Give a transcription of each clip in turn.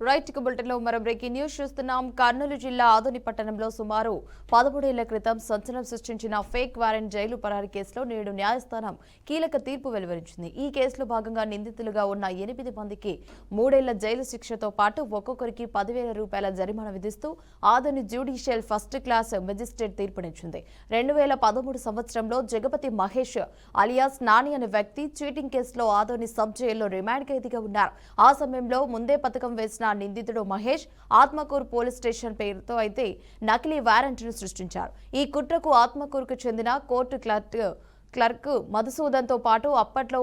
Right బులెటిన్లో మరో breaking news చూస్తున్నాం. కర్నూలు జిల్లా ఆదోని పట్టణంలో సుమారు 13 ఏళ్ల క్రితం సంచలనం సృష్టించిన ఫేక్ వారెంట్ జైలు పరారీ కేసులో నేడు న్యాయస్థానం కీలక తీర్పు వెలువరించింది. ఈ కేసులో భాగంగా నిందితులుగా ఉన్న 8 మందికి 3 ఏళ్ల జైలు శిక్షతో పాటు ఒక్కొక్కరికి 10,000 రూపాయల జరిమానా విధిస్తూ Adoni judicial first class magistrate తీర్పునిచ్చింది. 2013 సంవత్సరంలో జగపతి మహేష్ అలియాస్ నాని అనే వ్యక్తి చీటింగ్ కేసులో ఆదోని సబ్ జైల్లో రిమాండ్ ఖైదీగా ఉన్నారు. ఆ సమయంలో ముందే పథకం వేసిన నిందితుడు మహేష్ ఆత్మకూరు పోలీస్ స్టేషన్ పేరుతో అయితే నకిలీ వారెంట్ను సృష్టించారు. ఈ కుట్రకు ఆత్మకూరుకు చెందిన కోర్టు క్లర్క్ మధుసూదన్తో పాటు అప్పట్లో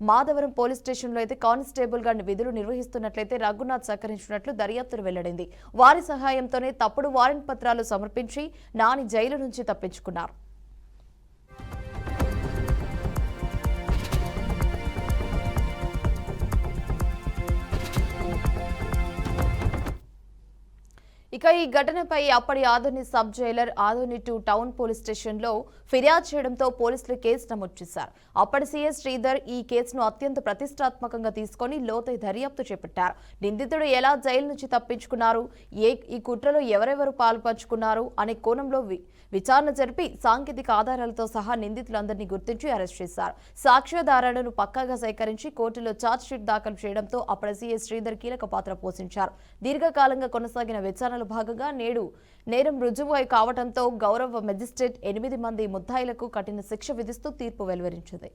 మాధవరం పోలీస్ స్టేషన్లో అయితే కానిస్టేబుల్ గా విధులు నిర్వహిస్తున్నట్లయితే రఘునాథ్ సహకరించినట్లు దర్యాప్తులు వెల్లడింది. వారి సహాయంతోనే తప్పుడు వారెంట్ పత్రాలు సమర్పించి నాని జైలు నుంచి తప్పించుకున్నారు. ఇక ఈ ఘటనపై అప్పటి Adoni sub Jailer Adoni 2 town police స్టేషన్లో ఫిర్యాదు చేయడంతో పోలీసులు కేసు నమోదు చేశారు. అప్పటి సీఎస్ శ్రీధర్ ఈ కేసును అత్యంత ప్రతిష్టాత్మకంగా తీసుకుని లోతైన దర్యాప్తు చేపట్టారు. నిందితుడు ఎలా జైలు నుంచి తప్పించుకున్నారు, ఈ కుట్రలో ఎవరెవరు పాల్పంచుకున్నారు అనే కోణంలో విచారణ జరిపి సాంకేతిక ఆధారాలతో సహా నిందితులందరినీ గుర్తించి అరెస్ట్ చేశారు. సాక్ష్యాధారాలను పక్కాగా సేకరించి కోర్టులో ఛార్జ్షీట్ దాఖలు చేయడంతో అప్పటి సీఎస్ శ్రీధర్ కీలక పాత్ర పోషించారు. దీర్ఘకాలంగా కొనసాగిన విచారణలో భాగంగా నేడు నేరం రుజువు కావడంతో గౌరవ మెజిస్ట్రేట్ 8 మంది ముద్దాయిలకు కఠిన శిక్ష విధిస్తూ తీర్పు వెలువరించింది.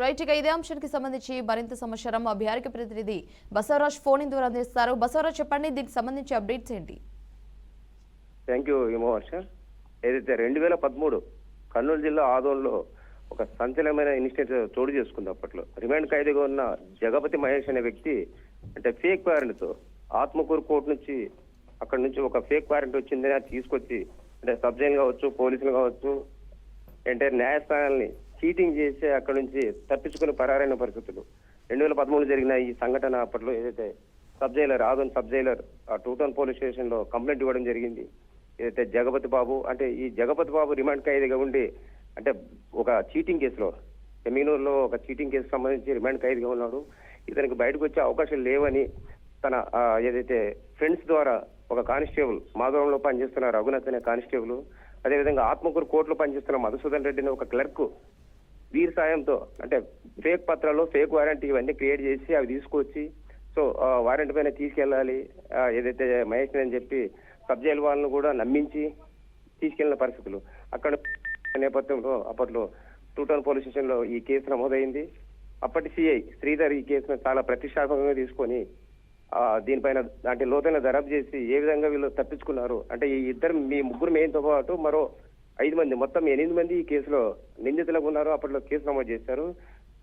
రైట్, ఇక ఇదే అంశానికి సంబంధించి మరింత సమాచారం మా బీఆర్కే ప్రతినిధి బసవరాజ్ ఫోన్ ద్వారా అందిస్తారు. బసవరాజ్, చెప్పండి, దీనికి సంబంధించి అప్డేట్స్ ఏంటి? Thank you Himavarsha. ఏదైతే 2013 కర్నూలు జిల్లా ఆదోన్లో ఒక సంచలనమైన ఇన్సిడెంట్ చోటు చేసుకుంది. అప్పట్లో రిమాండ్ ఖైదీగా ఉన్న జగపతి మహేష్ అనే వ్యక్తి అంటే ఫేక్ వారెంట్తో ఆత్మకూరు కోర్టు నుంచి అక్కడ నుంచి ఒక ఫేక్ వారెంట్ వచ్చిందని అది తీసుకొచ్చి అంటే సబ్ జైలు కావచ్చు, పోలీసులు కావచ్చు, అంటే న్యాయస్థానాల్ని చీటింగ్ చేసి అక్కడ నుంచి తప్పించుకుని పరారైన పరిస్థితులు. 2013 జరిగిన ఈ సంఘటన అప్పట్లో ఏదైతే sub jailer Adoni sub jailer 2 town police station లో కంప్లైంట్ ఇవ్వడం జరిగింది. ఏదైతే జగపతి బాబు అంటే ఈ జగపతి బాబు రిమాండ్ ఖైదీగా ఉండి అంటే ఒక చీటింగ్ కేసులో ఎమీనూరులో ఒక చీటింగ్ కేసు సంబంధించి రిమాండ్ ఖైదీగా ఉన్నాడు. ఇతనికి బయటకు వచ్చే అవకాశం లేవని తన ఏదైతే ఫ్రెండ్స్ ద్వారా ఒక కానిస్టేబుల్ మాధవరంలో పనిచేస్తున్న రఘునాథ్ అనే కానిస్టేబుల్, అదేవిధంగా ఆత్మకూరు కోర్టులో పనిచేస్తున్న మధుసూదన్ రెడ్డి అనే ఒక క్లర్క్ వీరి సాయంతో అంటే ఫేక్ పత్రాలు, ఫేక్ వారెంట్ ఇవన్నీ క్రియేట్ చేసి అవి తీసుకొచ్చి సో వారెంట్ పైన తీసుకెళ్ళాలి ఏదైతే మహేష్ అని చెప్పి సబ్ జైలు వాళ్ళను కూడా నమ్మించి తీసుకెళ్లిన పరిస్థితులు. అక్కడ నేపథ్యంలో అప్పట్లో 2 టౌన్ పోలీస్ స్టేషన్ లో ఈ కేసు నమోదైంది. అప్పటి సిఐ శ్రీధర్ ఈ కేసును చాలా ప్రతిష్టాత్మకంగా తీసుకొని దీనిపైన అంటే లోతైన దర్యాప్తు చేసి ఏ విధంగా వీళ్ళు తప్పించుకున్నారు అంటే ఈ మీ ముగ్గురు మెయిన్తో పాటు మరో 5 మంది మొత్తం 8 మంది ఈ కేసులో నిందితులకు ఉన్నారు. అప్పట్లో కేసు నమోదు చేశారు.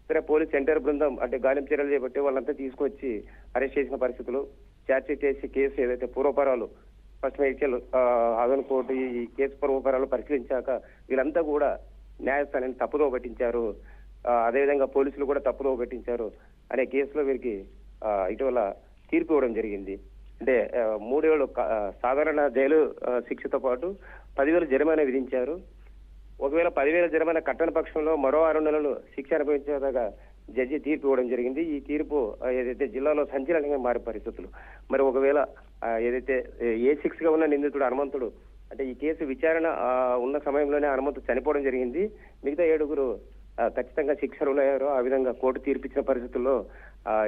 సరే పోలీస్ సెంటర్ బృందం అంటే గాలింపు చర్యలు చేపట్టి వాళ్ళంతా తీసుకొచ్చి అరెస్ట్ చేసిన పరిస్థితులు. ఛార్జ్షీట్ చేసి కేసు ఏదైతే పూర్వపరాలు ఫస్ట్ మెడికల్ ఆదోని కోర్టు ఈ కేసు పూర్వపరాలు పరిశీలించాక వీళ్ళంతా కూడా న్యాయస్థానాన్ని తప్పుదో పట్టించారు, అదేవిధంగా పోలీసులు కూడా తప్పుదో పట్టించారు అనే కేసులో వీరికి ఇటీవల తీర్పు ఇవ్వడం జరిగింది. అంటే 3 ఏళ్ళు సాధారణ జైలు శిక్షతో పాటు 10,000 జరిమానా విధించారు. ఒకవేళ 10,000 జరిమానా కట్టని పక్షంలో మరో 6 నెలలు శిక్ష అనుభవించేదాకా జడ్జి తీర్పు ఇవ్వడం జరిగింది. ఈ తీర్పు ఏదైతే జిల్లాలో సంచలనంగా మారే పరిస్థితులు. మరి ఒకవేళ ఏదైతే A6 గా ఉన్న నిందితుడు హనుమంతుడు అంటే ఈ కేసు విచారణ ఉన్న సమయంలోనే హనుమంతుడు చనిపోవడం జరిగింది. మిగతా 7గురు ఖచ్చితంగా శిక్షలు ఉన్నాయో ఆ విధంగా కోర్టు తీర్పిచ్చిన పరిస్థితుల్లో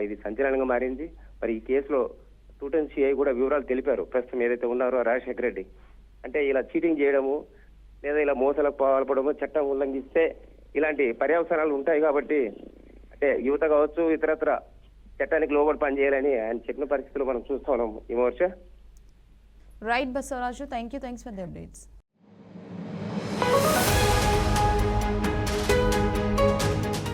ఇది సంచలనంగా మారింది. మరి ఈ కేసులో 2 టౌన్ సిఐ కూడా వివరాలు తెలిపారు. ప్రస్తుతం ఏదైతే ఉన్నారో రాజశేఖర రెడ్డి అంటే ఇలా చీటింగ్ చేయడము లేదా ఇలా మోసాలకు పాల్పడము చట్టం ఉల్లంఘిస్తే ఇలాంటి పర్యవసానాలు ఉంటాయి కాబట్టి అంటే యువత కావచ్చు ఇతరత్ర చట్టానికి లోబడి పనిచేయాలని ఆయన చెప్పిన పరిస్థితులు మనం చూస్తా ఉన్నాం. ఈ మోర్చ రైట్ Basavaraju, thanks for the updates.